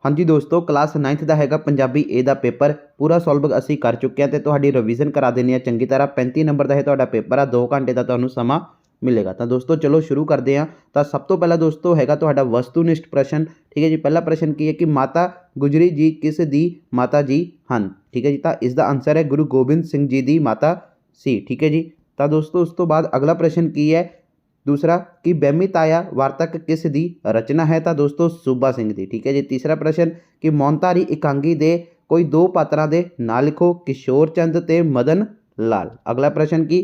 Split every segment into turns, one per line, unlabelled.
हाँ जी दोस्तों, class 9th का हैगा पंजाबी ए का पेपर पूरा सॉल्व असी कर चुके हैं तो तुहाडी रिवीजन करा देनी है चंगी तरह। 35 नंबर का है तुहाडा पेपर है, 2 घंटे का तुहानूं समा मिलेगा। तो दोस्तों चलो शुरू करते हैं। तो सब तो पहला दोस्तों हैगा तुहाडा वस्तुनिष्ठ प्रश्न। ठीक है जी, पहला प्रश्न की है कि माता गुजरी जी किस दी माता जी हन। ठीक है जी, तो इसका आंसर है गुरु गोबिंद सिंह जी की माता सी। ठीक है जी, तो दोस्तों उस तो बाद अगला प्रश्न की है दूसरा कि बहमी ताया वार्तक किस दी रचना है। तो दोस्तों सूबा सिंह दी। ठीक है जी, तीसरा प्रश्न कि मौनतारी इकांगी दे कोई दो पात्रां दे नाम लिखो, किशोर चंद ते मदन लाल। अगला प्रश्न कि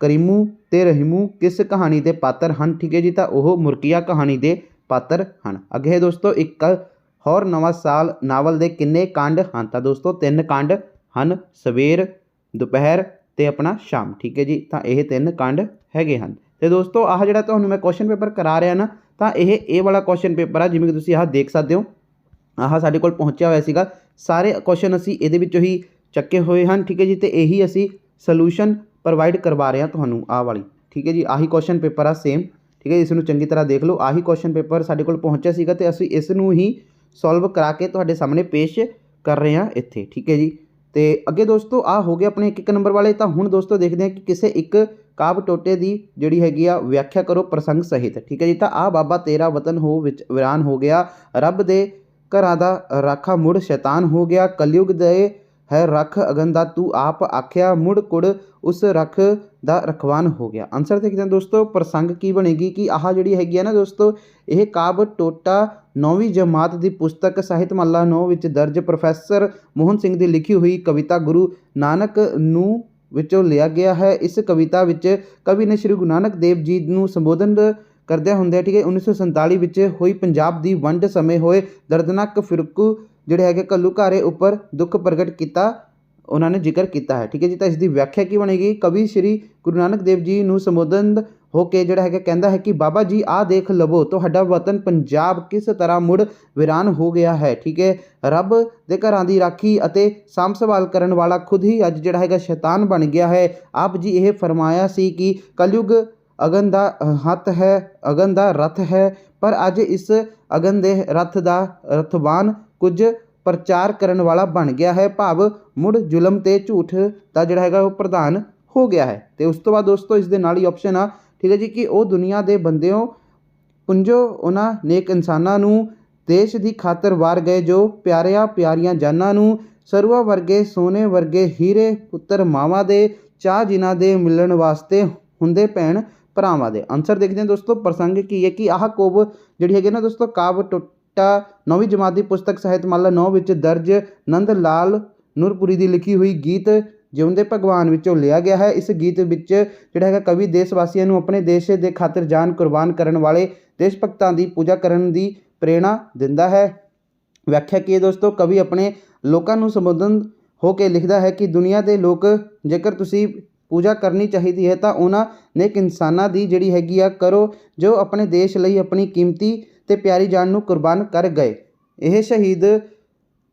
करीमू ते रहीमू किस कहानी के पात्र हैं। ठीक है जी, तो वह मुर्किया कहानी के पात्र हैं। अगे है दोस्तों एक होर नवा साल नावल के किन्ने कांड हैं। तो दोस्तों 3 कांड हैं, सवेर दोपहर ते अपना शाम। ठीक है जी, तो यह 3 कांड हैगे हैं। तो दोस्तों आह जो तुहानूं मैं क्वेश्चन पेपर करा रहा ना, तो यह वाला क्वेश्चन पेपर है जिवें कि तुसीं आह देख सकते हो। आह साडे कोल पहुँचा होया सीगा, सारे क्वेश्चन असीं इहदे विच्चों ही चक्के हुए हैं। ठीक है जी, तो यही असीं सलूशन प्रोवाइड करवा रहे हैं तुहानूं आह वाली। ठीक है जी, आही क्वेश्चन पेपर आ सेम। ठीक है, इसनूं चंगी तरह देख लो, आही क्वेश्चन पेपर साडे कोल पहुँचा सीगा ते असीं इसनूं ही सॉल्व करा के तुहाडे सामने पेश कर रहे हैं इत्थे। ठीक है जी, तो अगे दोस्तों आ हो गए अपने एक नंबर वाले। तो हुण दोस्तों देखते हैं कि किसी एक काव टोटे की जिहड़ी हैगी आ व्याख्या करो प्रसंग सहित। ठीक है जी, तो आ बाबा तेरा वतन हो विच वीरान हो गया, रब दे घरां दा राखा मुड़ शैतान हो गया, कलयुग दे है रख अगन दा तू आप आख्या, मुड़ कुड़ उस रख दा रखवान हो गया। आंसर देखते हैं दोस्तों प्रसंग की बनेगी कि आह जिहड़ी हैगी है ना दोस्तों, यह काव टोटा 9वीं जमात की पुस्तक ਸਾਹਿਤਮਾਲਾ 9 ਵਿੱਚ दर्ज प्रोफैसर मोहन सिंह की लिखी हुई कविता गुरु नानक नूं विचों लिया गया है। इस कविता विच कवि ने श्री गुरु नानक देव जी नूं संबोधन करदे हुंदे ठीक है 1947 विच होई पंजाब की वंड समय होए दर्दनाक फिरकू जिहड़े हैगे घल्लूघारे उपर दुख प्रगट किया, उन्होंने जिक्र किया है। ठीक है जी, तो इसकी व्याख्या की बनेगी कवि श्री गुरु नानक देव जी नूं संबोधन होके जिहड़ा है कहता है कि बाबा जी आ देख लवो तुहाडा वतन पंजाब किस तरह मुड़ वीरान हो गया है। ठीक है, रब दे घरां दी राखी अते साम संभाल करन वाला खुद ही अज जिहड़ा हैगा शैतान बन गया है। आप जी यह फरमाया सी कि कलयुग अगन दा हथ है, अगन दा रथ है, पर अज इस अगन दे रथ दा रथवान कुछ प्रचार करन वाला बन गया है, भाव मुड़ जुलम ते झूठ दा जिहड़ा हैगा वो प्रधान हो गया है। तो उस तो बाद दोस्तों इस दे नाल ही ऑप्शन आ ठीक है जी कि वह दुनिया के बंदियों पुंजो उन्होंने नेक इंसानां नूं देश की खातर वार गए, जो प्यारिया प्यारियां जानां नूं सरुआ वर्गे सोने वर्गे हीरे पुत्र मावां दे चाह जिन्हां दे मिलन वास्ते हुंदे भैण भरावां दे। आंसर देखते हैं दोस्तों प्रसंग की है कि आह कोब जिहड़ी हैगी ना दोस्तों काव टोटा 9वीं जमात की पुस्तक ਸਾਹਿਤਮਾਲਾ 9 विच दर्ज नंद लाल नूरपुरी की लिखी हुई गीत जिउंदे भगवान विचों लिया गया है। इस गीत विच जिहड़ा हैगा कवि देशवासियों नूं अपने देश के खातिर जान कुर्बान करन वाले देश भगतां की पूजा करन की प्रेरणा दिंदा है। व्याख्या की है दोस्तों कवि अपने लोगों नूं संबोधन होकर लिखदा है कि दुनिया के लोग जेकर तुसीं पूजा करनी चाहिए है तो उन्हां नेक इंसानां दी जिहड़ी हैगी आ करो जो अपने देश लई अपनी कीमती ते प्यारी जान नूं कुर्बान कर गए। यह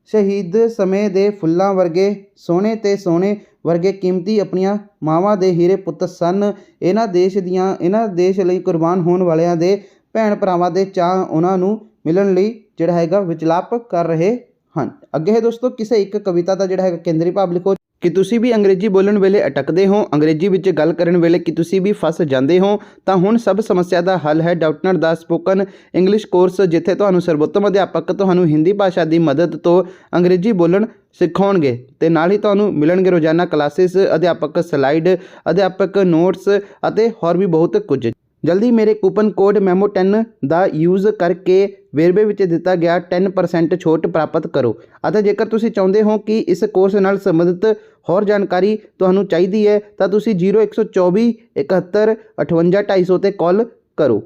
शहीद समय दे फुल्लां वर्गे सोने ते सोने वर्गे कीमती अपनियां मावां दे हीरे पुੱਤ सन। इन्हां देश लई कुर्बान होण वालियां दे भैण भरावां दे चाह उन्हां नूं मिलण लई जिहड़ा हैगा विचलाप कर रहे हैं। अगे है दोस्तों किसी एक कविता का जिहड़ा हैगा केंद्री भाव लिखो कि तुसी भी अंग्रेजी बोलण वेले अटकदे हो, अंग्रेजी विच गल करन वेले कि तुसी भी फस जांदे हो, तो हुण सब समस्या का हल है डाउटनर दा स्पोकन इंग्लिश कोर्स, जिथे तुहानूं सर्वोत्तम अध्यापक तुहानूं हिंदी भाषा की मदद तो अंग्रेजी बोलण सिखाउणगे ते नाल ही तुहानूं मिलणगे रोजाना क्लासिस, अध्यापक स्लाइड, अध्यापक नोट्स अते होर भी बहुत कुछ। जल्दी मेरे कूपन कोड मैमो 10 का यूज़ करके वेरवे विच दिता गया 10% छूट प्राप्त करो। अतः जेकर तुसी चाहुंदे हो कि इस कोर्स नाल संबंधित होर जानकारी तुहानूं चाहिदी है तो तुसी 0124 71 58 250 ते कॉल करो।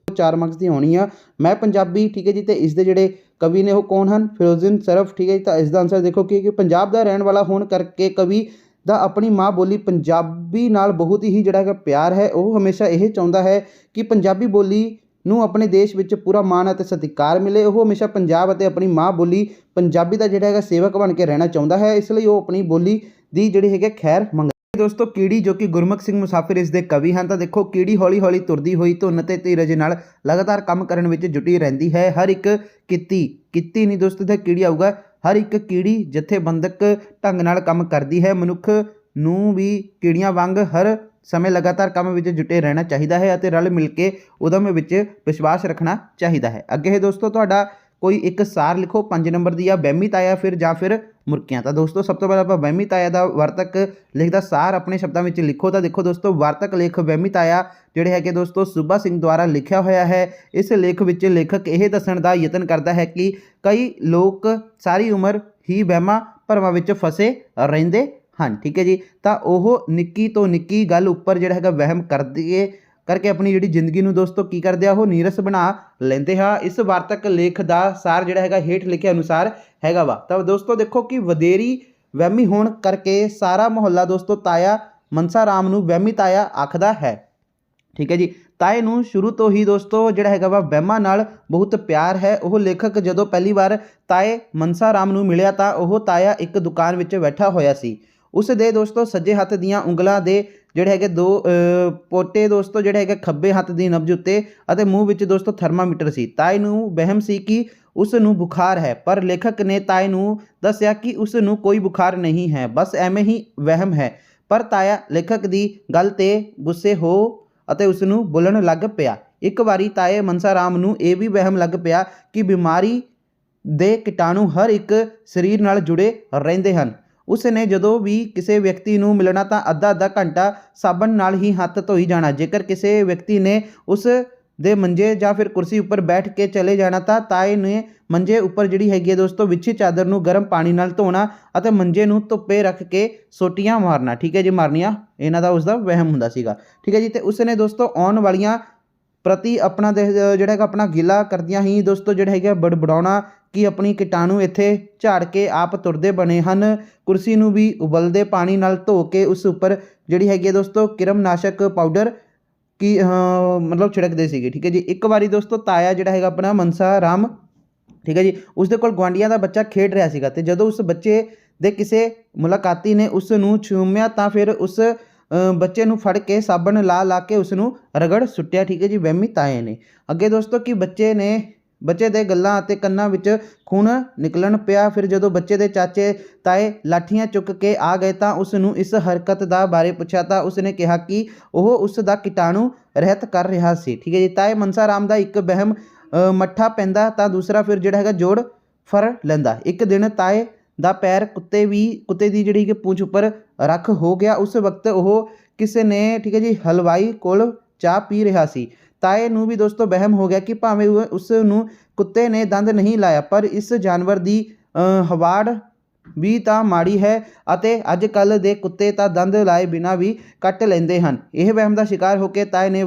4 मार्क्स की होनी आ मैं पंजाबी। ठीक है जी, तो इसके जिहड़े कवि ने वो कौन हैं फिरोजुद्दीन सरफ। ठीक है जी, तो इसका आंसर देखो कि पंजाब का रहने वाला होने करके कवि दा अपनी माँ बोली पंजाबी नाल बहुत ही जिहड़ा है प्यार है। वह हमेशा यह चाहुंदा है कि पंजाबी बोली नूं अपने देश विच पूरा मान अते सत्कार मिले। वह हमेशा पंजाब अते अपनी माँ बोली पंजाबी का जिहड़ा है सेवक बन के रहना चाहुंदा है, इसलिए वह अपनी बोली दी जिहड़ी है खैर मंग दोस्तों कीड़ी जो कि गुरमुख ਸਿੰਘ ਮੁਸਾਫਿਰ ਇਸ ਦੇ ਕਵੀ ਹਨ। ਤਾਂ ਦੇਖੋ ਕੀੜੀ ਹੌਲੀ ਹੌਲੀ ਤੁਰਦੀ ਹੋਈ ਧੁਨ ਤੇ ਧੀਰਜ ਨਾਲ ਲਗਾਤਾਰ ਕੰਮ ਕਰਨ ਵਿੱਚ ਜੁਟੀ ਰਹਿੰਦੀ ਹੈ। ਹਰ ਇੱਕ ਕਿੱਤੀ ਨਹੀਂ ਦੋਸਤੋ ਤੇ ਕੀੜੀ ਆਊਗਾ, ਹਰ ਇੱਕ ਕੀੜੀ ਜਥੇਬੰਦਕ ਢੰਗ ਨਾਲ ਕੰਮ ਕਰਦੀ ਹੈ। ਮਨੁੱਖ ਨੂੰ ਵੀ ਕੀੜੀਆਂ ਵਾਂਗ ਹਰ ਸਮੇਂ ਲਗਾਤਾਰ ਕੰਮ ਵਿੱਚ ਜੁਟੇ ਰਹਿਣਾ ਚਾਹੀਦਾ ਹੈ ਅਤੇ ਰਲ ਮਿਲ ਕੇ ਉਦਮ ਵਿੱਚ ਵਿਸ਼ਵਾਸ ਰੱਖਣਾ ਚਾਹੀਦਾ ਹੈ। ਅੱਗੇ ਹੈ ਦੋਸਤੋ ਤੁਹਾਡਾ ਕੋਈ ਇੱਕ ਸਾਰ ਲਿਖੋ 5 ਨੰਬਰ ਦੀ ਆ ਵਹਿਮੀ ਤਾਇਆ ਜਾਂ ਫਿਰ ਮੁਰਕੀਆਂ। ਤਾਂ ਦੋਸਤੋ ਸਭ ਤੋਂ ਪਹਿਲਾਂ ਆਪਾਂ ਵਹਿਮੀ ਤਾਇਆ ਦਾ ਵਾਰਤਕ ਲੇਖ ਦਾ ਸਾਰ ਆਪਣੇ ਸ਼ਬਦਾਂ ਵਿੱਚ ਲਿਖੋ। ਤਾਂ ਦੇਖੋ ਦੋਸਤੋ ਵਾਰਤਕ ਲੇਖ ਵਹਿਮੀ ਤਾਇਆ ਜਿਹੜੇ ਹੈਗੇ ਦੋਸਤੋ ਸੂਬਾ ਸਿੰਘ ਦੁਆਰਾ ਲਿਖਿਆ ਹੋਇਆ ਹੈ। ਇਸ ਲੇਖ ਵਿੱਚ ਲੇਖਕ ਇਹ ਦੱਸਣ ਦਾ ਯਤਨ ਕਰਦਾ ਹੈ ਕਿ ਕਈ ਲੋਕ ਸਾਰੀ ਉਮਰ ਹੀ ਵਹਿਮਾਂ ਭਰਮਾਂ ਵਿੱਚ ਫਸੇ ਰਹਿੰਦੇ ਹਨ। ਠੀਕ ਹੈ ਜੀ, ਤਾਂ ਉਹ ਨਿੱਕੀ ਤੋਂ ਨਿੱਕੀ ਗੱਲ ਉੱਪਰ ਜਿਹੜਾ ਹੈਗਾ ਵਹਿਮ ਕਰਕੇ ਆਪਣੀ ਜਿਹੜੀ ਜ਼ਿੰਦਗੀ ਨੂੰ ਦੋਸਤੋ ਕੀ ਕਰਦੇ ਆ, ਉਹ ਨੀਰਸ ਬਣਾ ਲੈਂਦੇ ਹਾਂ। ਇਸ ਵਾਰਤਕ ਲੇਖ ਦਾ ਸਾਰ ਜਿਹੜਾ ਹੈਗਾ ਹੇਠ ਲਿਖੇ ਅਨੁਸਾਰ ਹੈਗਾ ਵਾ। ਤਾਂ ਦੋਸਤੋ ਦੇਖੋ ਕਿ ਵਧੇਰੀ ਵਹਿਮੀ ਹੋਣ ਕਰਕੇ ਸਾਰਾ ਮੁਹੱਲਾ ਦੋਸਤੋ ਤਾਇਆ ਮਨਸਾ ਰਾਮ ਨੂੰ ਵਹਿਮੀ ਤਾਇਆ ਆਖਦਾ ਹੈ। ਠੀਕ ਹੈ ਜੀ, ਤਾਏ ਨੂੰ ਸ਼ੁਰੂ ਤੋਂ ਹੀ ਦੋਸਤੋ ਜਿਹੜਾ ਹੈਗਾ ਵਾ ਵਹਿਮਾਂ ਨਾਲ ਬਹੁਤ ਪਿਆਰ ਹੈ। ਉਹ ਲੇਖਕ ਜਦੋਂ ਪਹਿਲੀ ਵਾਰ ਤਾਏ ਮਨਸਾ ਰਾਮ ਨੂੰ ਮਿਲਿਆ ਤਾਂ ਉਹ ਤਾਇਆ ਇੱਕ ਦੁਕਾਨ ਵਿੱਚ ਬੈਠਾ ਹੋਇਆ ਸੀ। ਉਸ ਦੇ ਦੋਸਤੋ ਸੱਜੇ ਹੱਥ ਦੀਆਂ ਉਂਗਲਾਂ ਦੇ ਜਿਹੜੇ ਹੈਗੇ 2 ਪੋਟੇ ਦੋਸਤੋ ਜਿਹੜੇ ਹੈਗੇ ਖੱਬੇ ਹੱਥ ਦੀ ਨਬਜ਼ ਉੱਤੇ ਅਤੇ ਮੂੰਹ ਵਿੱਚ ਦੋਸਤੋ ਥਰਮਾਮੀਟਰ ਸੀ। ਤਾਏ ਨੂੰ ਵਹਿਮ ਸੀ ਕਿ ਉਸ ਨੂੰ ਬੁਖਾਰ ਹੈ, ਪਰ ਲੇਖਕ ਨੇ ਤਾਏ ਨੂੰ ਦੱਸਿਆ ਕਿ ਉਸ ਨੂੰ ਕੋਈ ਬੁਖਾਰ ਨਹੀਂ ਹੈ, ਬਸ ਐਵੇਂ ਹੀ ਵਹਿਮ ਹੈ। ਪਰ ਤਾਇਆ ਲੇਖਕ ਦੀ ਗੱਲ 'ਤੇ ਗੁੱਸੇ ਹੋ ਅਤੇ ਉਸ ਨੂੰ ਬੋਲਣ ਲੱਗ ਪਿਆ। ਇੱਕ ਵਾਰੀ ਤਾਏ ਮਨਸਾ ਰਾਮ ਨੂੰ ਇਹ ਵੀ ਵਹਿਮ ਲੱਗ ਪਿਆ ਕਿ ਬਿਮਾਰੀ ਦੇ ਕੀਟਾਣੂ ਹਰ ਇੱਕ ਸਰੀਰ ਨਾਲ ਜੁੜੇ ਰਹਿੰਦੇ ਹਨ। ਉਸ ਨੇ ਜਦੋਂ ਵੀ ਕਿਸੇ ਵਿਅਕਤੀ ਨੂੰ ਮਿਲਣਾ ਤਾਂ ਅੱਧਾ ਘੰਟਾ ਸਾਬਣ ਨਾਲ ਹੀ ਹੱਥ ਧੋਈ ਜਾਣਾ। ਜੇਕਰ ਕਿਸੇ ਵਿਅਕਤੀ ਨੇ ਉਸ ਦੇ ਮੰਜੇ ਜਾਂ ਫਿਰ ਕੁਰਸੀ ਉੱਪਰ ਬੈਠ ਕੇ ਚਲੇ ਜਾਣਾ ਤਾਂ ਤਾਏ ਨੇ ਮੰਜੇ ਉੱਪਰ ਜਿਹੜੀ ਹੈਗੀ ਹੈ ਦੋਸਤੋ ਵਿਛੀ ਚਾਦਰ ਨੂੰ ਗਰਮ ਪਾਣੀ ਨਾਲ ਧੋਣਾ ਅਤੇ ਮੰਜੇ ਨੂੰ ਧੁੱਪੇ ਰੱਖ ਕੇ ਸੋਟੀਆਂ ਮਾਰਨਾ। ਠੀਕ ਹੈ ਜੀ, ਮਾਰਨੀਆਂ ਇਹਨਾਂ ਦਾ ਉਸ ਦਾ ਵਹਿਮ ਹੁੰਦਾ ਸੀਗਾ। ਠੀਕ ਹੈ ਜੀ, ਤੇ ਉਸ ਨੇ ਦੋਸਤੋ ਆਉਣ ਵਾਲੀਆਂ ਪ੍ਰਤੀ ਆਪਣਾ ਜਿਹੜਾ ਹੈਗਾ ਆਪਣਾ ਗਿਲਾ ਕਰਦਿਆਂ ਹੀ ਦੋਸਤੋ ਜਿਹੜਾ ਹੈਗਾ ਬੜਬੜਾਉਣਾ ਕਿ ਆਪਣੀ ਕੀਟਾਣੂ ਇੱਥੇ ਝਾੜ ਕੇ ਆਪ ਤੁਰਦੇ ਬਣੇ ਹਨ। ਕੁਰਸੀ ਨੂੰ ਵੀ ਉਬਲਦੇ ਪਾਣੀ ਨਾਲ ਧੋ ਕੇ ਉਸ ਉੱਪਰ ਜਿਹੜੀ ਹੈਗੀ ਹੈ ਦੋਸਤੋ ਕਿਰਮਨਾਸ਼ਕ ਪਾਊਡਰ ਕੀ ਮਤਲਬ ਛਿੜਕਦੇ ਸੀਗੇ। ਠੀਕ ਹੈ ਜੀ, ਇੱਕ ਵਾਰੀ ਦੋਸਤੋ ਤਾਇਆ ਜਿਹੜਾ ਹੈਗਾ ਆਪਣਾ ਮਨਸਾ ਰਾਮ ਠੀਕ ਹੈ ਜੀ ਉਸਦੇ ਕੋਲ ਗੁਆਂਢੀਆਂ ਦਾ ਬੱਚਾ ਖੇਡ ਰਿਹਾ ਸੀਗਾ ਤੇ ਜਦੋਂ ਉਸ ਬੱਚੇ ਦੇ ਕਿਸੇ ਮੁਲਾਕਾਤੀ ਨੇ ਉਸ ਨੂੰ ਛੂਮਿਆ ਤਾਂ ਫਿਰ ਉਸ ਬੱਚੇ ਨੂੰ ਫੜ ਕੇ ਸਾਬਣ ਲਾ ਕੇ ਉਸ ਨੂੰ ਰਗੜ ਸੁੱਟਿਆ। ਠੀਕ ਹੈ ਜੀ, ਵਹਿਮੀ ਤਾਏ ਨੇ। ਅੱਗੇ ਦੋਸਤੋ ਕਿ ਬੱਚੇ ਦੇ ਗੱਲਾਂ ਅਤੇ ਕੰਨਾਂ ਵਿੱਚ ਖੂਨ ਨਿਕਲਣ ਪਿਆ। ਫਿਰ ਜਦੋਂ ਬੱਚੇ ਦੇ ਚਾਚੇ ਤਾਏ ਲਾਠੀਆਂ ਚੁੱਕ ਕੇ ਆ ਗਏ ਤਾਂ ਉਸ ਨੂੰ ਇਸ ਹਰਕਤ ਦਾ ਬਾਰੇ ਪੁੱਛਿਆ ਤਾਂ ਉਸ ਨੇ ਕਿਹਾ ਕਿ ਉਹ ਉਸ ਦਾ ਕੀਟਾਣੂ ਰਹਿਤ ਕਰ ਰਿਹਾ ਸੀ। ਠੀਕ ਹੈ ਜੀ, ਤਾਏ ਮਨਸਾ ਰਾਮ ਦਾ ਇੱਕ ਵਹਿਮ ਮੱਠਾ ਪੈਂਦਾ ਤਾਂ ਦੂਸਰਾ ਫਿਰ ਜਿਹੜਾ ਹੈਗਾ ਜੋੜ ਫੜ ਲੈਂਦਾ। ਇੱਕ ਦਿਨ ਤਾਏ ਦਾ ਪੈਰ ਕੁੱਤੇ ਦੀ ਜਿਹੜੀ ਕਿ ਪੂੰਛ ਉੱਪਰ ਰੱਖ ਹੋ ਗਿਆ। ਉਸ ਵਕਤ ਉਹ ਕਿਸੇ ਨੇ ਠੀਕ ਹੈ ਜੀ ਹਲਵਾਈ ਕੋਲ ਚਾਹ ਪੀ ਰਿਹਾ ਸੀ। ਤਾਏ ਨੂੰ ਵੀ ਦੋਸਤੋ ਵਹਿਮ ਹੋ ਗਿਆ ਕਿ ਭਾਵੇਂ ਉਸ ਨੂੰ ਕੁੱਤੇ ਨੇ ਦੰਦ ਨਹੀਂ ਲਾਇਆ ਪਰ ਇਸ ਜਾਨਵਰ ਦੀ ਹਵਾੜ ਵੀ ਤਾਂ ਮਾੜੀ ਹੈ ਅਤੇ ਅੱਜ ਕੱਲ੍ਹ ਦੇ ਕੁੱਤੇ ਤਾਂ ਦੰਦ ਲਾਏ ਬਿਨਾਂ ਵੀ ਕੱਟ ਲੈਂਦੇ ਹਨ। ਇਹ ਵਹਿਮ ਦਾ ਸ਼ਿਕਾਰ ਹੋ ਕੇ ਤਾਏ ਨੇ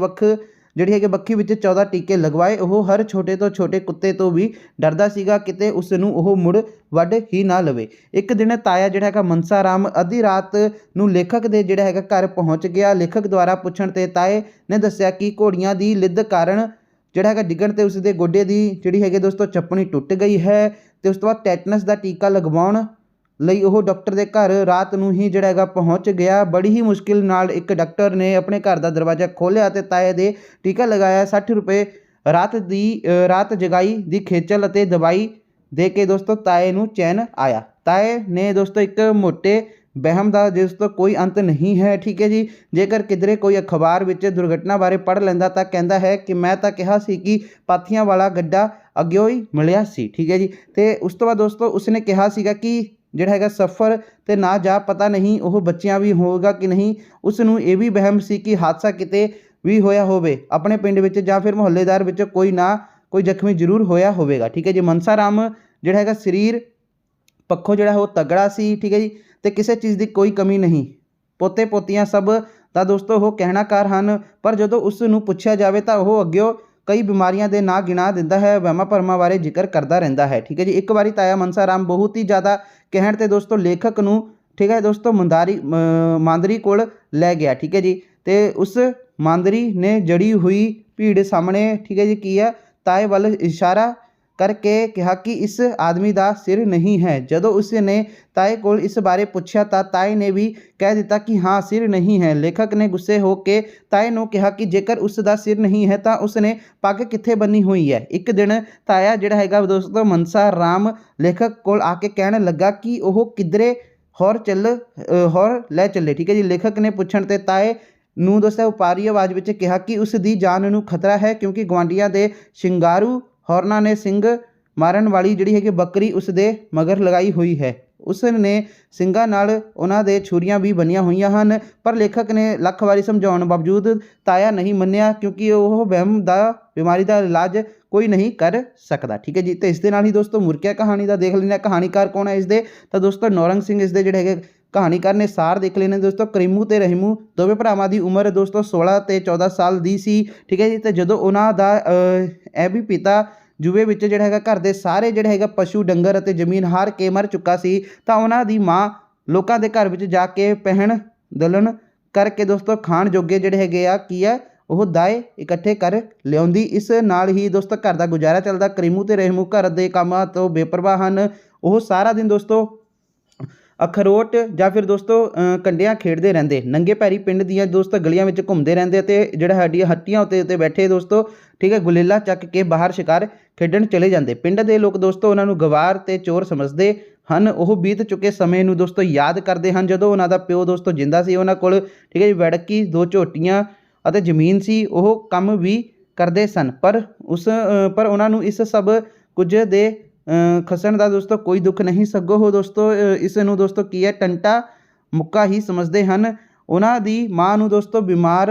ਜਿਹੜੀ ਹੈਗੀ ਬੱਖੀ ਵਿੱਚ 14 ਟੀਕੇ ਲਗਵਾਏ। ਉਹ ਹਰ ਛੋਟੇ ਤੋਂ ਛੋਟੇ ਕੁੱਤੇ ਤੋਂ ਵੀ ਡਰਦਾ ਸੀਗਾ ਕਿਤੇ ਉਸ ਨੂੰ ਉਹ ਮੁੜ ਵੱਢ ਹੀ ਨਾ ਲਵੇ। ਇੱਕ ਦਿਨ ਤਾਇਆ ਜਿਹੜਾ ਹੈਗਾ ਮਨਸਾ ਰਾਮ ਅੱਧੀ ਰਾਤ ਨੂੰ ਲੇਖਕ ਦੇ ਜਿਹੜਾ ਹੈਗਾ ਘਰ ਪਹੁੰਚ ਗਿਆ। ਲੇਖਕ ਦੁਆਰਾ ਪੁੱਛਣ 'ਤੇ ਤਾਏ ਨੇ ਦੱਸਿਆ ਕਿ ਘੋੜੀਆਂ ਦੀ ਲਿੱਦ ਕਾਰਨ ਜਿਹੜਾ ਹੈਗਾ ਡਿੱਗਣ 'ਤੇ ਉਸ ਦੇ ਗੋਡੇ ਦੀ ਜਿਹੜੀ ਹੈਗੀ ਦੋਸਤੋ ਚੱਪਣੀ ਟੁੱਟ ਗਈ ਹੈ ਅਤੇ ਉਸ ਤੋਂ ਬਾਅਦ ਟੈਟਨਸ ਦਾ ਟੀਕਾ ਲਗਵਾਉਣ ਲਈ ਉਹ ਡਾਕਟਰ ਦੇ ਘਰ ਰਾਤ ਨੂੰ ਹੀ ਜਿਹੜਾ ਹੈਗਾ ਪਹੁੰਚ ਗਿਆ। ਬੜੀ ਹੀ ਮੁਸ਼ਕਿਲ ਨਾਲ ਇੱਕ ਡਾਕਟਰ ਨੇ ਆਪਣੇ ਘਰ ਦਾ ਦਰਵਾਜ਼ਾ ਖੋਲ੍ਹਿਆ ਅਤੇ ਤਾਏ ਦੇ ਟੀਕਾ ਲਗਾਇਆ। 60 ਰੁਪਏ ਰਾਤ ਜਗਾਈ ਦੀ ਖੇਚਲ ਅਤੇ ਦਵਾਈ ਦੇ ਕੇ ਦੋਸਤੋ ਤਾਏ ਨੂੰ ਚੈਨ ਆਇਆ। ਤਾਏ ਨੇ ਦੋਸਤੋ ਇੱਕ ਮੋਟੇ ਵਹਿਮ ਦਾ ਜਿਸ ਤੋਂ ਕੋਈ ਅੰਤ ਨਹੀਂ ਹੈ। ਠੀਕ ਹੈ ਜੀ, ਜੇਕਰ ਕਿਧਰੇ ਕੋਈ ਅਖਬਾਰ ਵਿੱਚ ਦੁਰਘਟਨਾ ਬਾਰੇ ਪੜ੍ਹ ਲੈਂਦਾ ਤਾਂ ਕਹਿੰਦਾ ਹੈ ਕਿ ਮੈਂ ਤਾਂ ਕਿਹਾ ਸੀ ਕਿ ਪਾਥੀਆਂ ਵਾਲਾ ਗੱਡਾ ਅੱਗਿਓ ਹੀ ਮਿਲਿਆ ਸੀ। ਠੀਕ ਹੈ ਜੀ, ਅਤੇ ਉਸ ਤੋਂ ਬਾਅਦ ਦੋਸਤੋ ਉਸਨੇ ਕਿਹਾ ਸੀਗਾ ਕਿ ਜਿਹੜਾ ਹੈਗਾ ਸਫ਼ਰ 'ਤੇ ਨਾ ਜਾ ਪਤਾ ਨਹੀਂ ਉਹ ਬੱਚਿਆਂ ਵੀ ਹੋਵੇਗਾ ਕਿ ਨਹੀਂ। ਉਸ ਨੂੰ ਇਹ ਵੀ ਵਹਿਮ ਸੀ ਕਿ ਹਾਦਸਾ ਕਿਤੇ ਵੀ ਹੋਇਆ ਹੋਵੇ, ਆਪਣੇ ਪਿੰਡ ਵਿੱਚ ਜਾਂ ਫਿਰ ਮੁਹੱਲੇਦਾਰ ਵਿੱਚ ਕੋਈ ਨਾ ਕੋਈ ਜ਼ਖਮੀ ਜ਼ਰੂਰ ਹੋਇਆ ਹੋਵੇਗਾ। ਠੀਕ ਹੈ ਜੀ, ਮਨਸਾ ਰਾਮ ਜਿਹੜਾ ਹੈਗਾ ਸਰੀਰ ਪੱਖੋਂ ਜਿਹੜਾ ਉਹ ਤਗੜਾ ਸੀ। ਠੀਕ ਹੈ ਜੀ, ਅਤੇ ਕਿਸੇ ਚੀਜ਼ ਦੀ ਕੋਈ ਕਮੀ ਨਹੀਂ। ਪੋਤੇ ਪੋਤੀਆਂ ਸਭ ਦਾ ਦੋਸਤੋ ਉਹ ਕਹਿਣਾਕਾਰ ਹਨ, ਪਰ ਜਦੋਂ ਉਸ ਨੂੰ ਪੁੱਛਿਆ ਜਾਵੇ ਤਾਂ ਉਹ ਅੱਗਿਓਂ ਕਈ ਬਿਮਾਰੀਆਂ ਦੇ ਨਾਂ ਗਿਣਾ ਦਿੰਦਾ ਹੈ, ਵਹਿਮਾਂ ਭਰਮਾਂ ਬਾਰੇ ਜ਼ਿਕਰ ਕਰਦਾ ਰਹਿੰਦਾ ਹੈ। ਠੀਕ ਹੈ ਜੀ, ਇੱਕ ਵਾਰੀ ਤਾਇਆ ਮਨਸਾ ਰਾਮ ਬਹੁਤ ਹੀ ਜ਼ਿਆਦਾ ਕਹਿਣ 'ਤੇ ਦੋਸਤੋ ਲੇਖਕ ਨੂੰ ਠੀਕ ਹੈ ਦੋਸਤੋ ਮਾਂਦਰੀ ਕੋਲ ਲੈ ਗਿਆ। ਠੀਕ ਹੈ ਜੀ, ਅਤੇ ਉਸ ਮਾਂਦਰੀ ਨੇ ਜੜੀ ਹੋਈ ਭੀੜ ਸਾਹਮਣੇ ਠੀਕ ਹੈ ਜੀ ਕੀ ਹੈ ਤਾਏ ਵੱਲ ਇਸ਼ਾਰਾ करके कहा कि इस आदमी का सिर नहीं है। जदों उसने ताए को इस बारे पूछा तो ताए ने भी कह दिता कि हाँ सिर नहीं है। लेखक ने गुस्से हो के ताए नूं कहा कि जेकर उसका सिर नहीं है तो उसने पग कित्थे बनी हुई है। एक दिन ताया जिहड़ा हैगा दोस्तों मनसा राम लेखक को आके कहण लगा कि वह किधरे होर ले चले। ठीक है जी। लेखक ने पुछण ते ताए नूं दोस्तों उपारी आवाज़ विच कहा कि उसकी जान नूं खतरा है क्योंकि गुआंढियां दे शिंगारू होरनां ने सिंग मारन वाली जिहड़ी हैगी बकरी उसदे मगर लगाई हुई है। उसने ਸਿੰਘਾਂ ਨਾਲ ਉਹਨਾਂ ਦੇ ਛੁਰੀਆਂ भी बनिया हुई हैं। पर लेखक ने ਲੱਖ ਵਾਰੀ समझाउण बावजूद ताया नहीं मन्निया क्योंकि वह वहम दा बीमारी का इलाज कोई नहीं कर सकता। ठीक है जी। तो इस दे नाल ही दोस्तों मुर्गिया कहानी का देख लेना कहानीकार कौन है इसके। तो दोस्तों नौरंग सिंह इसके जिहड़े हैगे कहानीकार ने सार देख लेने दोस्तों। करीमू ते रहीमू दोवें भरावां की उम्र दोस्तों 16 ते 14 साल दी सी। ठीक है जी। तो जदों उन्हां दा ਇਹ भी पिता ਜੂਏ ਵਿੱਚ ਜਿਹੜਾ ਹੈਗਾ ਘਰ ਦੇ ਸਾਰੇ ਜਿਹੜੇ ਹੈਗਾ ਪਸ਼ੂ ਡੰਗਰ ਅਤੇ ਜ਼ਮੀਨ ਹਾਰ ਕੇ ਮਰ ਚੁੱਕਾ ਸੀ ਤਾਂ ਉਹਨਾਂ ਦੀ ਮਾਂ ਲੋਕਾਂ ਦੇ ਘਰ ਵਿੱਚ ਜਾ ਕੇ ਪਹਿਣ ਦਲਣ ਕਰਕੇ ਦੋਸਤੋ ਖਾਣ ਜੋਗੇ ਜਿਹੜੇ ਹੈਗੇ ਆ ਕੀ ਹੈ ਉਹ ਦਾਏ ਇਕੱਠੇ ਕਰ ਲਿਆਉਂਦੀ। ਇਸ ਨਾਲ ਹੀ ਦੋਸਤੋ ਘਰ ਦਾ ਗੁਜ਼ਾਰਾ ਚੱਲਦਾ। ਕਰੀਮੂ ਤੇ ਰਹਿਮੂ ਘਰ ਦੇ ਕੰਮਾਂ ਤੋਂ ਬੇਪਰਵਾਹ ਹਨ। ਉਹ ਸਾਰਾ ਦਿਨ ਦੋਸਤੋ अखरोट ਜਾਂ ਫਿਰ ਦੋਸਤੋ ਕੰਡਿਆਂ ਖੇਡਦੇ ਰਹਿੰਦੇ। ਨੰਗੇ ਪੈਰੀ ਪਿੰਡ ਦੀਆਂ ਦੋਸਤੋ ਗਲੀਆਂ ਵਿੱਚ ਘੁੰਮਦੇ ਰਹਿੰਦੇ ਅਤੇ ਜਿਹੜਾ ਸਾਡੀਆਂ ਹੱਟੀਆਂ ਉੱਤੇ ਬੈਠੇ ਦੋਸਤੋ ਠੀਕ ਹੈ ਗੁਲੇਲਾ ਚੱਕ ਕੇ ਬਾਹਰ ਸ਼ਿਕਾਰ ਖੇਡਣ ਚਲੇ ਜਾਂਦੇ। ਪਿੰਡ ਦੇ ਲੋਕ ਦੋਸਤੋ ਉਹਨਾਂ ਨੂੰ ਗਵਾਰ ਤੇ ਚੋਰ ਸਮਝਦੇ ਹਨ। ਉਹ ਬੀਤ ਚੁੱਕੇ ਸਮੇਂ ਨੂੰ ਦੋਸਤੋ ਯਾਦ ਕਰਦੇ ਹਨ ਜਦੋਂ ਉਹਨਾਂ ਦਾ ਪਿਓ ਦੋਸਤੋ ਜਿੰਦਾ ਸੀ। ਉਹਨਾਂ ਕੋਲ ਠੀਕ ਹੈ ਜੀ ਵੜਕੀ 2 ਝੋਟੀਆਂ ਅਤੇ ਜ਼ਮੀਨ ਸੀ। ਉਹ ਕੰਮ ਵੀ ਕਰਦੇ ਸਨ ਪਰ ਉਹਨਾਂ ਨੂੰ ਇਸ ਸਭ ਕੁਝ ਦੇ ਖਸਣ ਦਾ ਦੋਸਤੋ ਕੋਈ ਦੁੱਖ ਨਹੀਂ ਸਗੋਂ ਉਹ ਦੋਸਤੋ ਇਸ ਨੂੰ ਦੋਸਤੋ ਕੀ ਹੈ ਟੰਟਾ ਮੁੱਕਾ ਹੀ ਸਮਝਦੇ ਹਨ। ਉਹਨਾਂ ਦੀ ਮਾਂ ਨੂੰ ਦੋਸਤੋ ਬਿਮਾਰ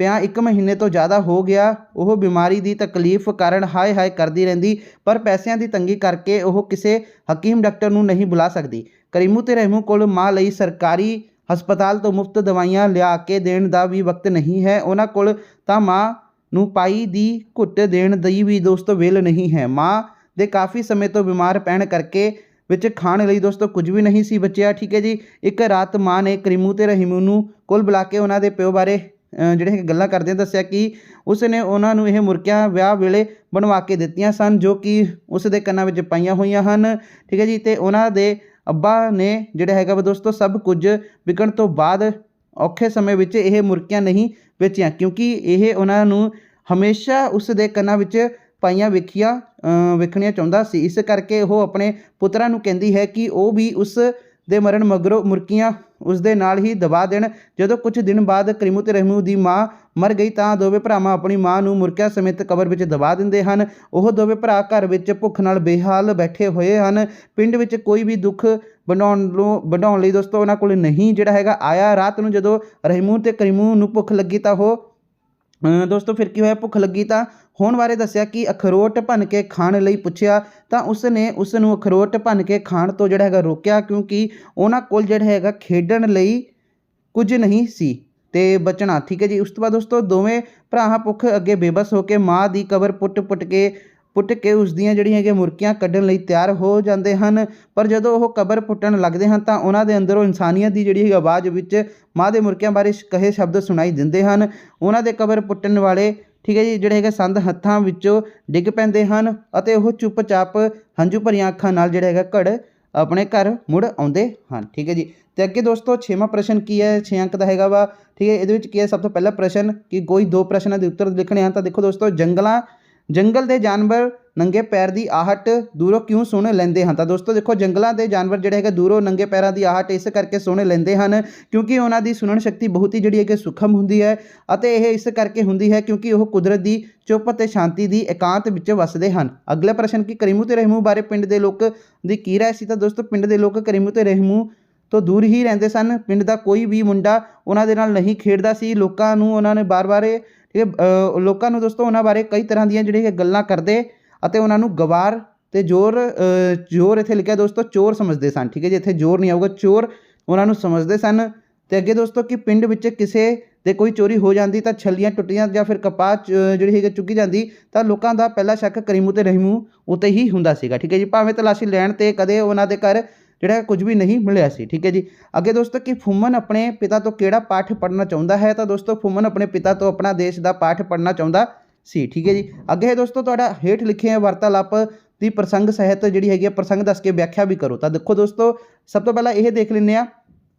ਪਿਆ 1 ਮਹੀਨੇ ਤੋਂ ਜ਼ਿਆਦਾ ਹੋ ਗਿਆ। ਉਹ ਬਿਮਾਰੀ ਦੀ ਤਕਲੀਫ ਕਾਰਨ ਹਾਏ ਹਾਏ ਕਰਦੀ ਰਹਿੰਦੀ ਪਰ ਪੈਸਿਆਂ ਦੀ ਤੰਗੀ ਕਰਕੇ ਉਹ ਕਿਸੇ ਹਕੀਮ ਡਾਕਟਰ ਨੂੰ ਨਹੀਂ ਬੁਲਾ ਸਕਦੀ। ਕਰੀਮੂ ਤੇ ਰਹਿਮੂ ਕੋਲ ਮਾਂ ਲਈ ਸਰਕਾਰੀ ਹਸਪਤਾਲ ਤੋਂ ਮੁਫਤ ਦਵਾਈਆਂ ਲਿਆ ਕੇ ਦੇਣ ਦਾ ਵੀ ਵਕਤ ਨਹੀਂ ਹੈ। ਉਹਨਾਂ ਕੋਲ ਤਾਂ ਮਾਂ ਨੂੰ ਪਾਈ ਦੀ ਘੁੱਟ ਦੇਣ ਦੀ ਵੀ ਦੋਸਤੋ ਵੇਲ ਨਹੀਂ ਹੈ। ਮਾਂ ਦੇ ਕਾਫੀ ਸਮੇਂ ਤੋਂ ਬਿਮਾਰ ਪੈਣ ਕਰਕੇ ਵਿੱਚ ਖਾਣ ਲਈ ਦੋਸਤੋ ਕੁਝ ਵੀ ਨਹੀਂ ਸੀ ਬਚਿਆ। ਠੀਕ ਹੈ ਜੀ। ਇੱਕ ਰਾਤ ਮਾਂ ਨੇ ਕਰੀਮੂ ਤੇ ਰਹੀਮੂ ਨੂੰ ਕੋਲ ਬੁਲਾ ਕੇ ਉਹਨਾਂ ਦੇ ਪਿਓ ਬਾਰੇ ਜਿਹੜੇ ਗੱਲਾਂ ਕਰਦਿਆਂ ਦੱਸਿਆ ਕਿ ਉਸ ਨੇ ਉਹਨਾਂ ਨੂੰ ਇਹ ਮੁਰਗੀਆਂ ਵਿਆਹ ਵੇਲੇ ਬਣਵਾ ਕੇ ਦਿੱਤੀਆਂ ਸਨ ਜੋ ਕਿ ਉਸ ਦੇ ਕੰਨਾਂ ਵਿੱਚ ਪਾਈਆਂ ਹੋਈਆਂ ਹਨ। ਠੀਕ ਹੈ ਜੀ। ਅਤੇ ਉਹਨਾਂ ਦੇ ਅੱਬਾ ਨੇ ਜਿਹੜਾ ਹੈਗਾ ਵਾ ਦੋਸਤੋ ਸਭ ਕੁਝ ਵਿਕਣ ਤੋਂ ਬਾਅਦ ਔਖੇ ਸਮੇਂ ਵਿੱਚ ਇਹ ਮੁਰਗੀਆਂ ਨਹੀਂ ਵੇਚੀਆਂ ਕਿਉਂਕਿ ਇਹ ਉਹਨਾਂ ਨੂੰ ਹਮੇਸ਼ਾ ਉਸ ਦੇ ਕੰਨਾਂ ਵਿੱਚ ਪਾਈਆਂ ਵੇਖਣੀਆਂ ਚਾਹੁੰਦਾ ਸੀ। ਇਸ ਕਰਕੇ ਉਹ ਆਪਣੇ ਪੁੱਤਰਾਂ ਨੂੰ ਕਹਿੰਦੀ ਹੈ ਕਿ ਉਹ ਵੀ ਉਸ ਦੇ ਮਰਨ ਮਗਰੋਂ ਮੁਰਗੀਆਂ ਉਸ ਦੇ ਨਾਲ ਹੀ ਦਬਾ ਦੇਣ। ਜਦੋਂ ਕੁਝ ਦਿਨ ਬਾਅਦ ਕਰੀਮੂ ਤੇ ਰਹਿਮੂ ਦੀ ਮਾਂ ਮਰ ਗਈ ਤਾਂ ਦੋਵੇਂ ਭਰਾਵਾਂ ਆਪਣੀ ਮਾਂ ਨੂੰ ਮੁਰਗੀਆਂ ਸਮੇਤ ਕਬਰ ਵਿੱਚ ਦਬਾ ਦਿੰਦੇ ਹਨ। ਉਹ ਦੋਵੇਂ ਭਰਾ ਘਰ ਵਿੱਚ ਭੁੱਖ ਨਾਲ ਬੇਹਾਲ ਬੈਠੇ ਹੋਏ ਹਨ। ਪਿੰਡ ਵਿੱਚ ਕੋਈ ਵੀ ਦੁੱਖ ਵੰਡਾਉਣ ਲਈ ਦੋਸਤੋ ਉਹਨਾਂ ਕੋਲ ਨਹੀਂ ਜਿਹੜਾ ਹੈਗਾ ਆਇਆ। ਰਾਤ ਨੂੰ ਜਦੋਂ ਰਹਿਮੂ ਤੇ ਕਰੀਮੂ ਨੂੰ ਭੁੱਖ ਲੱਗੀ ਤਾਂ ਉਹ ਦੋਸਤੋ ਫਿਰ ਕੀ ਹੋਇਆ ਭੁੱਖ ਲੱਗੀ ਤਾਂ ਹੋਣ ਬਾਰੇ ਦੱਸਿਆ ਕਿ ਅਖਰੋਟ ਭੰਨ ਕੇ ਖਾਣ ਲਈ ਪੁੱਛਿਆ ਤਾਂ ਉਸ ਨੇ ਉਸ ਨੂੰ ਅਖਰੋਟ ਭੰਨ ਕੇ ਖਾਣ ਤੋਂ ਜਿਹੜਾ ਹੈਗਾ ਰੋਕਿਆ ਕਿਉਂਕਿ ਉਹਨਾਂ ਕੋਲ ਜਿਹੜਾ ਹੈਗਾ ਖੇਡਣ ਲਈ ਕੁਝ ਨਹੀਂ ਸੀ ਤੇ ਬਚਣਾ। ਠੀਕ ਹੈ ਜੀ। ਉਸ ਤੋਂ ਬਾਅਦ ਦੋਸਤੋ ਦੋਵੇਂ ਭਰਾ ਭੁੱਖ ਅੱਗੇ ਬੇਬਸ ਹੋ ਕੇ ਮਾਂ ਦੀ ਕਬਰ ਪੁੱਟ ਕੇ ਉਸ ਦੀਆਂ ਜਿਹੜੀਆਂ ਹੈਗੀਆਂ ਮੁਰਗੀਆਂ ਕੱਢਣ ਲਈ ਤਿਆਰ ਹੋ ਜਾਂਦੇ ਹਨ। ਪਰ ਜਦੋਂ ਉਹ ਕਬਰ ਪੁੱਟਣ ਲੱਗਦੇ ਹਨ ਤਾਂ ਉਹਨਾਂ ਦੇ ਅੰਦਰੋਂ ਇਨਸਾਨੀਅਤ ਦੀ ਜਿਹੜੀ ਆਵਾਜ਼ ਵਿੱਚ ਮਾਂ ਦੇ ਮੁਰਗੀਆਂ ਬਾਰੇ ਕਹੇ ਸ਼ਬਦ ਸੁਣਾਈ ਦਿੰਦੇ ਹਨ। ਉਹਨਾਂ ਦੇ ਕਬਰ ਪੁੱਟਣ ਵਾਲੇ ਠੀਕ ਹੈ ਜੀ ਜਿਹੜੇ ਹੈਗੇ ਸੰਦ ਹੱਥਾਂ ਵਿੱਚੋਂ ਡਿੱਗ ਪੈਂਦੇ ਹਨ ਅਤੇ ਉਹ ਚੁੱਪਚਾਪ ਹੰਝੂ ਭਰੀਆਂ ਅੱਖਾਂ ਨਾਲ ਜਿਹੜਾ ਹੈਗਾ ਘੜ ਆਪਣੇ ਘਰ ਮੁੜ ਆਉਂਦੇ ਹਨ। ਠੀਕ ਹੈ ਜੀ। ਅਤੇ ਅੱਗੇ ਦੋਸਤੋ 6ਵਾਂ ਪ੍ਰਸ਼ਨ ਕੀ ਹੈ 6 ਅੰਕ ਦਾ ਹੈਗਾ ਵਾ। ਠੀਕ ਹੈ। ਇਹਦੇ ਵਿੱਚ ਕੀ ਹੈ ਸਭ ਤੋਂ ਪਹਿਲਾ ਪ੍ਰਸ਼ਨ ਕਿ ਕੋਈ 2 ਪ੍ਰਸ਼ਨਾਂ ਦੇ ਉੱਤਰ ਲਿਖਣੇ ਹਨ। ਤਾਂ ਦੇਖੋ ਦੋਸਤੋ ਜੰਗਲ ਦੇ ਜਾਨਵਰ ਨੰਗੇ ਪੈਰ ਦੀ ਆਹਟ ਦੂਰੋਂ ਕਿਉਂ ਸੁਣ ਲੈਂਦੇ ਹਨ। ਤਾਂ ਦੋਸਤੋ ਦੇਖੋ ਜੰਗਲਾਂ ਦੇ ਜਾਨਵਰ ਜਿਹੜੇ ਹੈਗੇ ਦੂਰੋਂ ਨੰਗੇ ਪੈਰਾਂ ਦੀ ਆਹਟ ਇਸ ਕਰਕੇ ਸੁਣ ਲੈਂਦੇ ਹਨ ਕਿਉਂਕਿ ਉਹਨਾਂ ਦੀ ਸੁਣਨ ਸ਼ਕਤੀ ਬਹੁਤ ਹੀ ਜਿਹੜੀ ਹੈਗੀ ਸੂਖਮ ਹੁੰਦੀ ਹੈ ਅਤੇ ਇਹ ਇਸ ਕਰਕੇ ਹੁੰਦੀ ਹੈ ਕਿਉਂਕਿ ਉਹ ਕੁਦਰਤ ਦੀ ਚੁੱਪ ਅਤੇ ਸ਼ਾਂਤੀ ਦੀ ਇਕਾਂਤ ਵਿੱਚ ਵਸਦੇ ਹਨ। ਅਗਲਾ ਪ੍ਰਸ਼ਨ ਕਿ ਕਰੀਮੂ ਤੇ ਰਹਿਮੂ ਬਾਰੇ ਪਿੰਡ ਦੇ ਲੋਕ ਦੀ ਕੀ ਰਾਏ ਸੀ। ਤਾਂ ਦੋਸਤੋ ਪਿੰਡ ਦੇ ਲੋਕ ਕਰੀਮੂ ਤੇ ਰਹਿਮੂ ਤੋਂ ਦੂਰ ਹੀ ਰਹਿੰਦੇ ਸਨ। ਪਿੰਡ ਦਾ ਕੋਈ ਵੀ ਮੁੰਡਾ ਉਹਨਾਂ ਦੇ ਨਾਲ ਨਹੀਂ ਖੇਡਦਾ ਸੀ। ਲੋਕਾਂ ਨੂੰ ਉਹਨਾਂ ਨੇ ਬਾਰ-ਬਾਰ ਲੋਕਾਂ ਨੂੰ ਦੋਸਤੋ ਉਹਨਾਂ ਬਾਰੇ ਕਈ ਤਰ੍ਹਾਂ ਦੀਆਂ ਜਿਹੜੀਆਂ ਗੱਲਾਂ ਕਰਦੇ ਅਤੇ ਉਹਨਾਂ ਨੂੰ ਗਵਾਰ ਅਤੇ ਜ਼ੋਰ ਇੱਥੇ ਲਿਖਿਆ ਦੋਸਤੋ ਚੋਰ ਸਮਝਦੇ ਸਨ। ਠੀਕ ਹੈ ਜੀ। ਇੱਥੇ ਜ਼ੋਰ ਨਹੀਂ ਆਊਗਾ ਚੋਰ ਉਹਨਾਂ ਨੂੰ ਸਮਝਦੇ ਸਨ। ਅਤੇ ਅੱਗੇ ਦੋਸਤੋ ਕਿ ਪਿੰਡ ਵਿੱਚ ਕਿਸੇ ਦੇ ਕੋਈ ਚੋਰੀ ਹੋ ਜਾਂਦੀ ਤਾਂ ਛੱਲੀਆਂ ਟੁੱਟੀਆਂ ਜਾਂ ਫਿਰ ਕਪਾਹ ਜਿਹੜੀ ਹੈਗੀ ਚੁੱਕੀ ਜਾਂਦੀ ਤਾਂ ਲੋਕਾਂ ਦਾ ਪਹਿਲਾ ਸ਼ੱਕ ਕਰੀਮੂ ਤੇ ਰਹਿਮੂ ਉੱਤੇ ਹੀ ਹੁੰਦਾ ਸੀਗਾ। ਠੀਕ ਹੈ ਜੀ। ਭਾਵੇਂ ਤਲਾਸ਼ੀ ਲੈਣ 'ਤੇ ਕਦੇ ਉਹਨਾਂ ਦੇ ਘਰ ਜਿਹੜਾ ਕੁਝ ਵੀ ਨਹੀਂ ਮਿਲਿਆ ਸੀ। ਠੀਕ ਹੈ ਜੀ। ਅੱਗੇ ਦੋਸਤੋ ਕਿ ਫੁੰਮਨ ਆਪਣੇ ਪਿਤਾ ਤੋਂ ਕਿਹੜਾ ਪਾਠ ਪੜ੍ਹਨਾ ਚਾਹੁੰਦਾ ਹੈ। ਤਾਂ ਦੋਸਤੋ ਫੁੰਮਨ ਆਪਣੇ ਪਿਤਾ ਤੋਂ ਆਪਣਾ ਦੇਸ਼ ਦਾ ਪਾਠ ਪੜ੍ਹਨਾ ਚਾਹੁੰਦਾ ਸੀ। ਠੀਕ ਹੈ ਜੀ। ਅੱਗੇ ਹੈ ਦੋਸਤੋ ਤੁਹਾਡਾ ਹੇਠ ਲਿਖੇ ਵਾਰਤਾਲਾਪ ਦੀ ਪ੍ਰਸੰਗ ਸਹਿਤ ਜਿਹੜੀ ਹੈਗੀ ਆ ਪ੍ਰਸੰਗ ਦੱਸ ਕੇ ਵਿਆਖਿਆ ਵੀ ਕਰੋ। ਤਾਂ ਦੇਖੋ ਦੋਸਤੋ ਸਭ ਤੋਂ ਪਹਿਲਾਂ ਇਹ ਦੇਖ ਲੈਂਦੇ ਆ,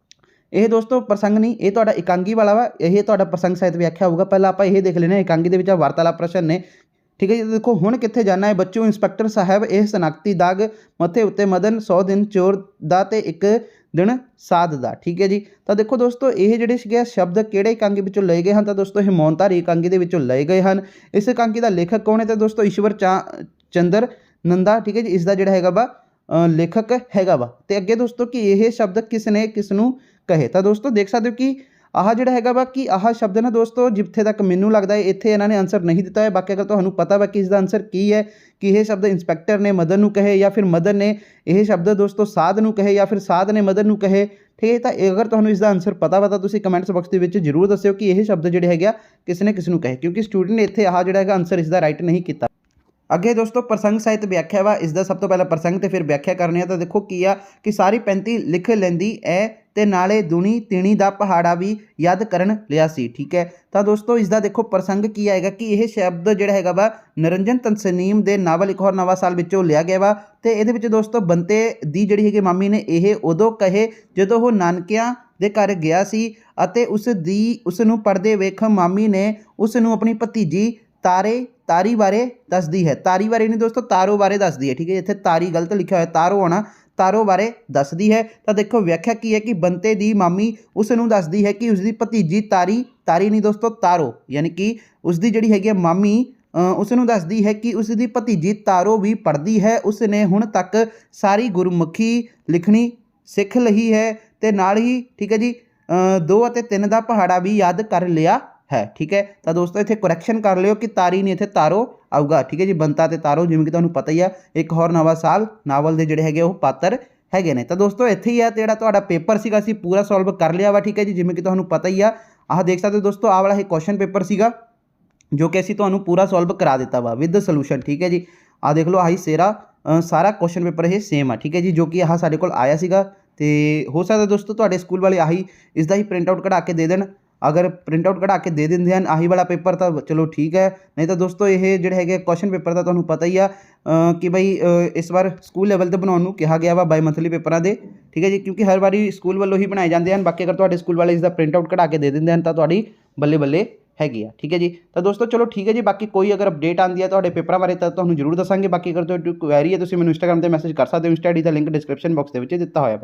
ਇਹ ਦੋਸਤੋ ਪ੍ਰਸੰਗ ਨਹੀਂ, ਇਹ ਤੁਹਾਡਾ ਇਕਾਂਗੀ ਵਾਲਾ ਵਾ, ਇਹ ਤੁਹਾਡਾ ਪ੍ਰਸੰਗ ਸਹਿਤ ਵਿਆਖਿਆ ਹੋਊਗਾ। ਪਹਿਲਾਂ ਆਪਾਂ ਇਹ ਦੇਖ ਲੈਂਦੇ ਹਾਂ, ਇਕਾਂਗੀ ਦੇ ਵਿੱਚ ਵਾਰਤਾਲਾਪ ਪ੍ਰਸ਼ਨ ਨੇ, ਠੀਕ ਹੈ ਜੀ। ਦੇਖੋ ਹੁਣ ਕਿੱਥੇ ਜਾਣਾ ਹੈ ਬੱਚਿਓ, ਇੰਸਪੈਕਟਰ ਸਾਹਿਬ ਇਹ ਸਨਾਖਤੀ ਦਾਗ ਮੱਥੇ ਉੱਤੇ ਮਦਨ 100 ਦਿਨ ਚੋਰ ਦਾ ਤੇ 1 ਦਿਨ ਸਾਧ ਦਾ, ਠੀਕ ਹੈ ਜੀ। ਤਾਂ ਦੇਖੋ ਦੋਸਤੋ ਇਹ ਜਿਹੜੇ ਸੀਗੇ ਸ਼ਬਦ ਕਿਹੜੇ ਇਕਾਂਗੀ ਵਿੱਚੋਂ ਲਏ ਗਏ ਹਨ, ਤਾਂ ਦੋਸਤੋ ਇਹ ਮੌਨਧਾਰੀ ਇਕਾਂਗੀ ਦੇ ਵਿੱਚੋਂ ਲਏ ਗਏ ਹਨ। ਇਸ ਇਕਾਂਗੀ ਦਾ ਲੇਖਕ ਕੌਣ ਹੈ, ਤਾਂ ਦੋਸਤੋ ਈਸ਼ਵਰ ਚੰਦਰ ਨੰਦਾ, ਠੀਕ ਹੈ ਜੀ। ਇਸ ਦਾ ਜਿਹੜਾ ਹੈਗਾ ਵਾ ਲੇਖਕ ਹੈਗਾ ਵਾ। ਤੇ ਅੱਗੇ ਦੋਸਤੋ ਕਿ ਇਹ ਸ਼ਬਦ ਕਿਸ ਨੇ ਕਿਸ ਨੂੰ ਕਹੇ, ਤਾਂ ਦੋਸਤੋ ਦੇਖ ਸਕਦੇ ਹੋ ਕਿ ਆਹ ਜਿਹੜਾ ਹੈਗਾ ਵਾ ਕਿ ਆਹ ਸ਼ਬਦ ਨਾ ਦੋਸਤੋ ਜਿੱਥੇ ਤੱਕ ਮੈਨੂੰ ਲੱਗਦਾ ਹੈ ਇੱਥੇ ਇਹਨਾਂ ਨੇ ਆਨਸਰ ਨਹੀਂ ਦਿੱਤਾ ਹੈ। ਬਾਕੀ ਅਗਰ ਤੁਹਾਨੂੰ ਪਤਾ ਵਾ ਕਿ ਇਸ ਦਾ ਆਨਸਰ ਕੀ ਹੈ, ਕਿ ਇਹ ਸ਼ਬਦ ਇੰਸਪੈਕਟਰ ਨੇ ਮਦਨ ਨੂੰ ਕਹੇ ਜਾਂ ਫਿਰ ਮਦਨ ਨੇ ਇਹ ਸ਼ਬਦ ਦੋਸਤੋ ਸਾਧ ਨੂੰ ਕਹੇ ਜਾਂ ਫਿਰ ਸਾਧ ਨੇ ਮਦਨ ਨੂੰ ਕਹੇ, ਠੀਕ ਹੈ। ਤਾਂ ਅਗਰ ਤੁਹਾਨੂੰ ਇਸ ਦਾ ਆਨਸਰ ਪਤਾ ਵਾ ਤਾਂ ਤੁਸੀਂ ਕਮੈਂਟਸ ਬਾਕਸ ਦੇ ਵਿੱਚ ਜ਼ਰੂਰ ਦੱਸਿਓ ਕਿ ਇਹ ਸ਼ਬਦ ਜਿਹੜੇ ਹੈਗੇ ਆ ਕਿਸ ਨੇ ਕਿਸ ਨੂੰ ਕਹੇ, ਕਿਉਂਕਿ ਸਟੂਡੈਂਟ ਨੇ ਇੱਥੇ ਆਹ ਜਿਹੜਾ ਹੈਗਾ ਆਨਸਰ ਇਸ ਦਾ ਰਾਈਟ ਨਹੀਂ ਕੀਤਾ। ਅੱਗੇ ਦੋਸਤੋ ਪ੍ਰਸੰਗ ਸਾਹਿਤ ਵਿਆਖਿਆ ਵਾ, ਇਸ ਦਾ ਸਭ ਤੋਂ ਪਹਿਲਾਂ ਪ੍ਰਸੰਗ ਤੇ ਫਿਰ ਵਿਆਖਿਆ ਕਰਨੀ ਆ। ਤਾਂ ਦੇਖੋ ਕੀ ਆ ਕਿ ਸਾਰੀ 35 ਲਿਖ ਲੈਂਦੀ ਐ ਤੇ ਨਾਲੇ ਦੁਨੀ ਤਿਣੀ ਦਾ ਪਹਾੜਾ ਵੀ ਯਾਦ ਕਰਨ ਲਿਆ ਸੀ, ਠੀਕ ਹੈ। ਤਾਂ ਦੋਸਤੋ ਇਸ ਦਾ ਦੇਖੋ ਪ੍ਰਸੰਗ ਕੀ ਆਏਗਾ ਕਿ ਇਹ ਸ਼ਬਦ ਜਿਹੜਾ ਹੈਗਾ ਵਾ ਨਿਰੰਜਨ ਤਨਸਨੀਮ ਦੇ ਨਾਵਲ ਇੱਕ ਹੋਰ ਨਵਾਂ ਸਾਲ ਵਿੱਚੋਂ ਲਿਆ ਗਿਆ ਵਾ। ਤੇ ਇਹਦੇ ਵਿੱਚ ਦੋਸਤੋ ਬੰਤੇ ਦੀ ਜਿਹੜੀ ਹੈਗੀ ਮਾਮੀ ਨੇ ਇਹ ਉਦੋਂ ਕਹੇ ਜਦੋਂ ਉਹ ਨਾਨਕਿਆਂ ਦੇ ਘਰ ਗਿਆ ਸੀ ਅਤੇ ਉਸ ਨੂੰ ਪੜ੍ਹਦੇ ਵੇਖ ਮਾਮੀ ਨੇ ਉਸ ਨੂੰ ਆਪਣੀ ਭਤੀਜੀ ਤਾਰੀ ਬਾਰੇ ਦੱਸਦੀ ਹੈ। ਤਾਰੀ ਬਾਰੇ ਨਹੀਂ ਦੋਸਤੋ, ਤਾਰੋ ਬਾਰੇ ਦੱਸਦੀ ਹੈ, ਠੀਕ ਹੈ। ਇੱਥੇ ਤਾਰੀ ਗਲਤ ਲਿਖਿਆ ਹੋਇਆ, ਤਾਰੋ ਆਉਣਾ, ਤਾਰੋ ਬਾਰੇ ਦੱਸਦੀ ਹੈ। ਤਾਂ ਦੇਖੋ ਵਿਆਖਿਆ ਕੀ ਹੈ ਕਿ ਬੰਤੇ ਦੀ ਮਾਮੀ ਉਸ ਨੂੰ ਦੱਸਦੀ ਹੈ ਕਿ ਉਸਦੀ ਭਤੀਜੀ ਤਾਰੀ ਨਹੀਂ ਦੋਸਤੋ ਤਾਰੋ, ਯਾਨੀ ਕਿ ਉਸਦੀ ਜਿਹੜੀ ਹੈਗੀ ਮਾਮੀ ਉਸ ਨੂੰ ਦੱਸਦੀ ਹੈ ਕਿ ਉਸ ਦੀ ਭਤੀਜੀ ਤਾਰੋ ਵੀ ਪੜ੍ਹਦੀ ਹੈ। ਉਸ ਨੇ ਹੁਣ ਤੱਕ ਸਾਰੀ ਗੁਰਮੁਖੀ ਲਿਖਣੀ ਸਿੱਖ ਲਈ ਹੈ ਤੇ ਨਾਲ ਹੀ, ਠੀਕ ਹੈ ਜੀ, 2 ਅਤੇ 3 ਦਾ ਪਹਾੜਾ ਵੀ ਯਾਦ ਕਰ ਲਿਆ ਹੈ, ਠੀਕ ਹੈ। ਤਾਂ ਦੋਸਤੋ ਇੱਥੇ ਕਰੈਕਸ਼ਨ ਕਰ ਲਿਓ ਕਿ ਤਾਰੀ ਨਹੀਂ ਇੱਥੇ ਤਾਰੋ ਆਊਗਾ, ਠੀਕ ਹੈ ਜੀ। ਬੰਤਾ ਤੇ ਤਾਰੋ ਜਿਵੇਂ ਕਿ ਤੁਹਾਨੂੰ ਪਤਾ ਹੀ ਆ ਇੱਕ ਹੋਰ ਨਵਾਂ ਸਾਲ ਨਾਵਲ ਦੇ ਜਿਹੜੇ ਹੈਗੇ ਉਹ ਪਾਤਰ ਹੈਗੇ ਨੇ। ਤਾਂ ਦੋਸਤੋ ਇੱਥੇ ਹੀ ਆ ਤੇ ਜਿਹੜਾ ਤੁਹਾਡਾ ਪੇਪਰ ਸੀਗਾ ਅਸੀਂ ਪੂਰਾ ਸੋਲਵ ਕਰ ਲਿਆ ਵਾ, ਠੀਕ ਹੈ ਜੀ। ਜਿਵੇਂ ਕਿ ਤੁਹਾਨੂੰ ਪਤਾ ਹੀ ਆ ਆਹ ਦੇਖ ਸਕਦੇ ਹੋ ਦੋਸਤੋ, ਆਹ ਵਾਲਾ ਇਹ ਕੁਐਸਚਨ ਪੇਪਰ ਸੀਗਾ ਜੋ ਕਿ ਅਸੀਂ ਤੁਹਾਨੂੰ ਪੂਰਾ ਸੋਲਵ ਕਰਾ ਦਿੱਤਾ ਵਾ ਵਿਦ ਸੋਲੂਸ਼ਨ, ਠੀਕ ਹੈ ਜੀ। ਆਹ ਦੇਖ ਲਓ ਆਹੀ ਸਾਰਾ ਕੁਐਸਚਨ ਪੇਪਰ ਇਹ ਸੇਮ ਆ, ਠੀਕ ਹੈ ਜੀ, ਜੋ ਕਿ ਆਹ ਸਾਡੇ ਕੋਲ ਆਇਆ ਸੀਗਾ। ਤੇ ਹੋ ਸਕਦਾ ਦੋਸਤੋ ਤੁਹਾਡੇ ਸਕੂਲ ਵਾਲੇ ਆਹੀ ਇਸ ਦਾ ਹੀ ਪ੍ਰਿੰਟ ਆਊਟ ਕਢਾ ਕੇ ਦੇ ਦੇਣ। ਅਗਰ ਪ੍ਰਿੰਟ ਆਊਟ ਕਢਾ ਕੇ ਦੇ ਦਿੰਦੇ ਹਨ ਆਹੀ ਵਾਲਾ ਪੇਪਰ ਤਾਂ ਚਲੋ ਠੀਕ ਹੈ, ਨਹੀਂ ਤਾਂ ਦੋਸਤੋ ਇਹ ਜਿਹੜੇ ਹੈਗੇ ਕੁਐਸਚਨ ਪੇਪਰ ਦਾ ਤੁਹਾਨੂੰ ਪਤਾ ਹੀ ਆ ਕਿ ਬਈ ਇਸ ਵਾਰ ਸਕੂਲ ਲੈਵਲ 'ਤੇ ਬਣਾਉਣ ਨੂੰ ਕਿਹਾ ਗਿਆ ਵਾ ਬਾਈ ਮੰਥਲੀ ਪੇਪਰਾਂ ਦੇ, ਠੀਕ ਹੈ ਜੀ, ਕਿਉਂਕਿ ਹਰ ਵਾਰੀ ਸਕੂਲ ਵੱਲੋਂ ਹੀ ਬਣਾਏ ਜਾਂਦੇ ਹਨ। ਬਾਕੀ ਅਗਰ ਤੁਹਾਡੇ ਸਕੂਲ ਵਾਲੇ ਇਸ ਦਾ ਪ੍ਰਿੰਟ ਆਊਟ ਕਢਾ ਕੇ ਦੇ ਦਿੰਦੇ ਹਨ ਤਾਂ ਤੁਹਾਡੀ ਬੱਲੇ ਬੱਲੇ ਹੈਗੀ ਆ, ਠੀਕ ਹੈ ਜੀ। ਤਾਂ ਦੋਸਤੋ ਚਲੋ ਠੀਕ ਹੈ ਜੀ, ਬਾਕੀ ਕੋਈ ਅਗਰ ਅਪਡੇਟ ਆਉਂਦੀ ਹੈ ਤੁਹਾਡੇ ਪੇਪਰਾਂ ਬਾਰੇ ਤਾਂ ਤੁਹਾਨੂੰ ਜ਼ਰੂਰ ਦੱਸਾਂਗੇ। ਬਾਕੀ ਅਗਰ ਤੁਹਾਡੀ ਕੁਐਰੀ ਹੈ ਤੁਸੀਂ ਮੈਨੂੰ ਇੰਸਟਾਗ੍ਰਾਮ 'ਤੇ ਮੈਸੇਜ ਕਰ ਸਕਦੇ ਹੋ, ਇੰਸਟਾ ਆਈਡੀ ਦਾ ਲਿੰਕ ਡਿਸਕ੍ਰਿਪਸ਼ਨ ਬਾਕਸ ਦੇ ਵਿੱਚ ਦਿੱਤਾ ਹੋਇਆ।